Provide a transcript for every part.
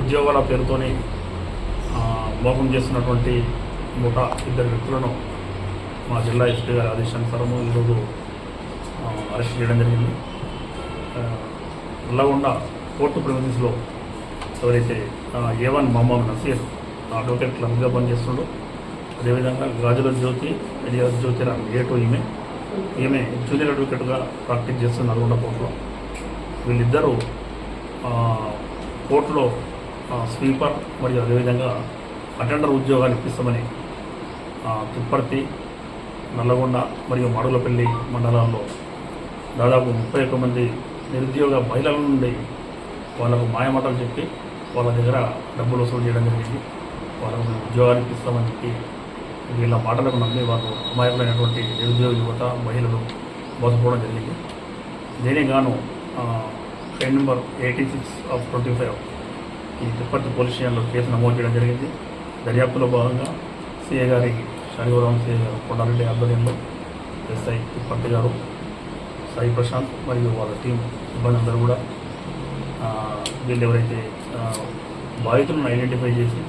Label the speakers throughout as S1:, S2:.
S1: ఉద్యోగాల పేరుతోని మోసం చేస్తున్నటువంటి ఇద్దరు వ్యక్తులను మా జిల్లా ఎస్పీ గారి ఆదేశానుసారము ఈరోజు అరెస్ట్ చేయడం జరిగింది. నల్లగొండ కోర్టు ప్రెమిసెస్లో ఎవరైతే A1 మొహమ్మద్ నసీర్ అడ్వకేట్ క్లబ్గా పనిచేస్తుండో, అదేవిధంగా గాజుల జ్యోతి ఎలియాస్ జ్యోతిరామ్ A2 ఈమె జూనియర్ అడ్వకేట్గా ప్రాక్టీస్ చేస్తున్న నల్గొండ కోర్టులో. వీళ్ళిద్దరూ కోర్టులో స్వీపర్ మరియు అదేవిధంగా అటెండర్ ఉద్యోగాలు ఇప్పిస్తామని తిప్పర్తి, నల్లగొండ మరియు మాడుగులపల్లి మండలాల్లో దాదాపు 31 మంది నిరుద్యోగ మహిళల నుండి వాళ్ళకు మాయమాటలు చెప్పి వాళ్ళ దగ్గర డబ్బులు వసూలు చేయడం జరిగింది. వాళ్ళకు ఉద్యోగాలు ఇప్పిస్తామని చెప్పి వీళ్ళ మాటలకు నమ్మి వాళ్ళు అమాయకులైనటువంటి నిరుద్యోగ యువత మహిళలు మోసపోవడం జరిగింది. దీనికి గాను కేసు నెంబర్ 86/25 ఈ తిప్పర్తి పోలీస్ స్టేషన్లో కేసు నమోదు చేయడం జరిగింది. దర్యాప్తులో భాగంగా సిఐ గారి శనివారం సిఐ గారు కొండారెడ్డి ఆధ్వర్యంలో ఎస్ఐ తిప్పర్తి గారు, సాయి ప్రశాంత్ మరియు వాళ్ళ టీం సిబ్బంది అందరూ కూడా వీళ్ళు ఎవరైతే బాధితులను ఐడెంటిఫై చేసి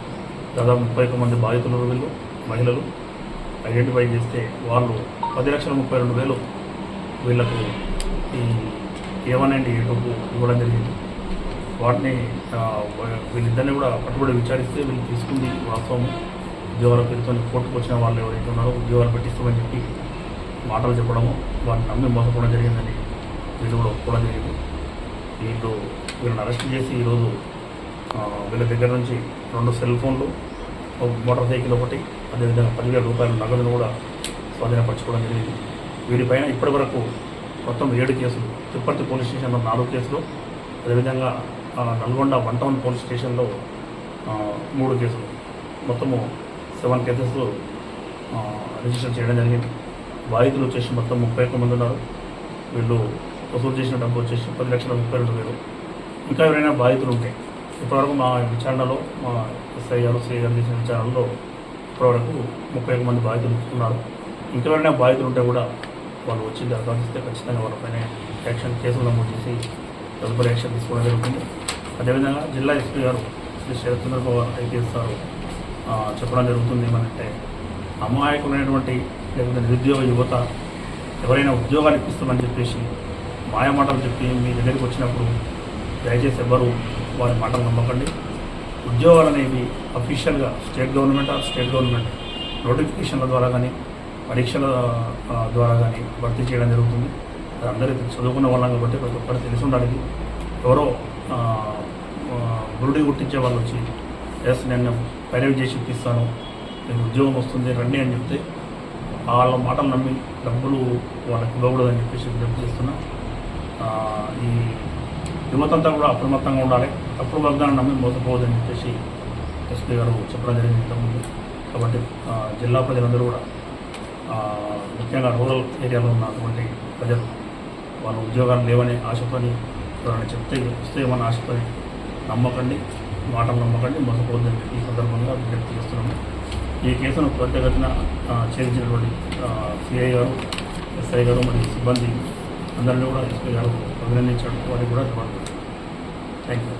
S1: దాదాపు 31 మంది బాధితులు వీళ్ళు మహిళలు ఐడెంటిఫై చేస్తే వాళ్ళు 10,32,000 వీళ్ళకు ఈ A1 అండ్ A2 ఇవ్వడం జరిగింది. వాటిని వీళ్ళిద్దరిని కూడా పట్టుబడి విచారిస్తే వీళ్ళు తీసుకుంది వాస్తవం. ఉద్యోగాల పేరుతో కోర్టుకు వచ్చిన వాళ్ళు ఎవరైతే ఉన్నారో ఉద్యోగాలు పెట్టిస్తామని చెప్పి మాటలు చెప్పడము, వాటిని నమ్మి మోసపోవడం జరిగిందని వీళ్ళు కూడా ఒప్పుకోవడం జరిగింది. వీళ్ళని అరెస్ట్ చేసి ఈరోజు వీళ్ళ దగ్గర నుంచి 2 సెల్ ఫోన్లు, మోటార్ సైకిల్ ఒకటి, అదేవిధంగా 10,000 రూపాయల నగదును కూడా స్వాధీనపరచుకోవడం జరిగింది. వీరిపైన ఇప్పటి వరకు మొత్తం 7 కేసులు, తిప్పర్తి పోలీస్ స్టేషన్లో 4 కేసులు, అదేవిధంగా నల్గొండ 1 టౌన్ పోలీస్ స్టేషన్లో 3 కేసులు, మొత్తము 7 కేసెస్ రిజిస్టర్ చేయడం జరిగింది. బాధితులు వచ్చేసి మొత్తం 31 మంది ఉన్నారు. వీళ్ళు వసూలు చేసిన డబ్బు వచ్చేసి 10,32,000. ఇంకా ఎవరైనా బాధితులు ఉంటే ఇప్పటివరకు మా విచారణలో, మా ఎస్ఐ గారు సిఐ గారు చేసిన విచారణలో ఇప్పటివరకు 31 మంది బాధితులు ఉన్నారు. ఇంకా ఎవరైనా బాధితులు ఉంటే కూడా వాళ్ళు వచ్చి దరఖాస్తు ఖచ్చితంగా వాళ్ళపైన కేసులు నమోదు చేసి తదుపరి యాక్షన్ తీసుకోవడం జరుగుతుంది. అదేవిధంగా జిల్లా ఎస్పీ గారు శ్రీ శరత్ చంద్రబాబు ఐపీఎస్ గారు చెప్పడం జరుగుతుంది. ఏమంటే అమాయకులైనటువంటి లేకపోతే నిరుద్యోగ యువత ఎవరైనా ఉద్యోగాలు ఇప్పిస్తామని చెప్పేసి మాయమాటలు చెప్పి మీ దగ్గరికి వచ్చినప్పుడు దయచేసి ఎవ్వరూ వారి మాటలు నమ్మకండి. ఉద్యోగాలు అనేవి అఫీషియల్గా స్టేట్ గవర్నమెంట్ నోటిఫికేషన్ల ద్వారా కానీ పరీక్షల ద్వారా కానీ భర్తీ చేయడం జరుగుతుంది. అది అందరికీ చదువుకున్న వాళ్ళం కాబట్టి ప్రతి ఒక్కరు తెలిసి ఉండాలి. ఎవరో గురుడి గుర్తించే వాళ్ళు వచ్చి నేను ప్రైవేట్ చేసి ఇప్పిస్తాను, మీకు ఉద్యోగం వస్తుంది రండి అని చెప్తే వాళ్ళ మాటలు నమ్మి డబ్బులు వాళ్ళకి ఇవ్వకూడదని చెప్పేసి విజ్ఞప్తి చేస్తున్నా. ఈ యువతంతా కూడా అప్రమత్తంగా ఉండాలి, తప్పుడు వాగ్దానం నమ్మి మోసపోవద్దని చెప్పేసి ఎస్పీ గారు చెప్పడం జరిగింది ఇంతకుముందు. కాబట్టి జిల్లా ప్రజలందరూ కూడా ముఖ్యంగా రూరల్ ఏరియాలో ఉన్నటువంటి ప్రజలు వాళ్ళు ఉద్యోగాలు లేవనే ఆశతోని ఎవరైనా చెప్తే వస్తే ఏమన్నా ఆశతోని నమ్మకండి, మాటలు నమ్మకండి, మోసపోవద్దని ఈ సందర్భంగా విజ్ఞప్తి చేస్తున్నాము. ఈ కేసును త్వరితగతిన ఛేదించినటువంటి సిఐ గారు, ఎస్ఐ గారు మరియు సిబ్బంది అందరినీ కూడా ఎస్పీ గారు అభినందించడం వారికి కూడా ధన్యవాదాలు. Thank you.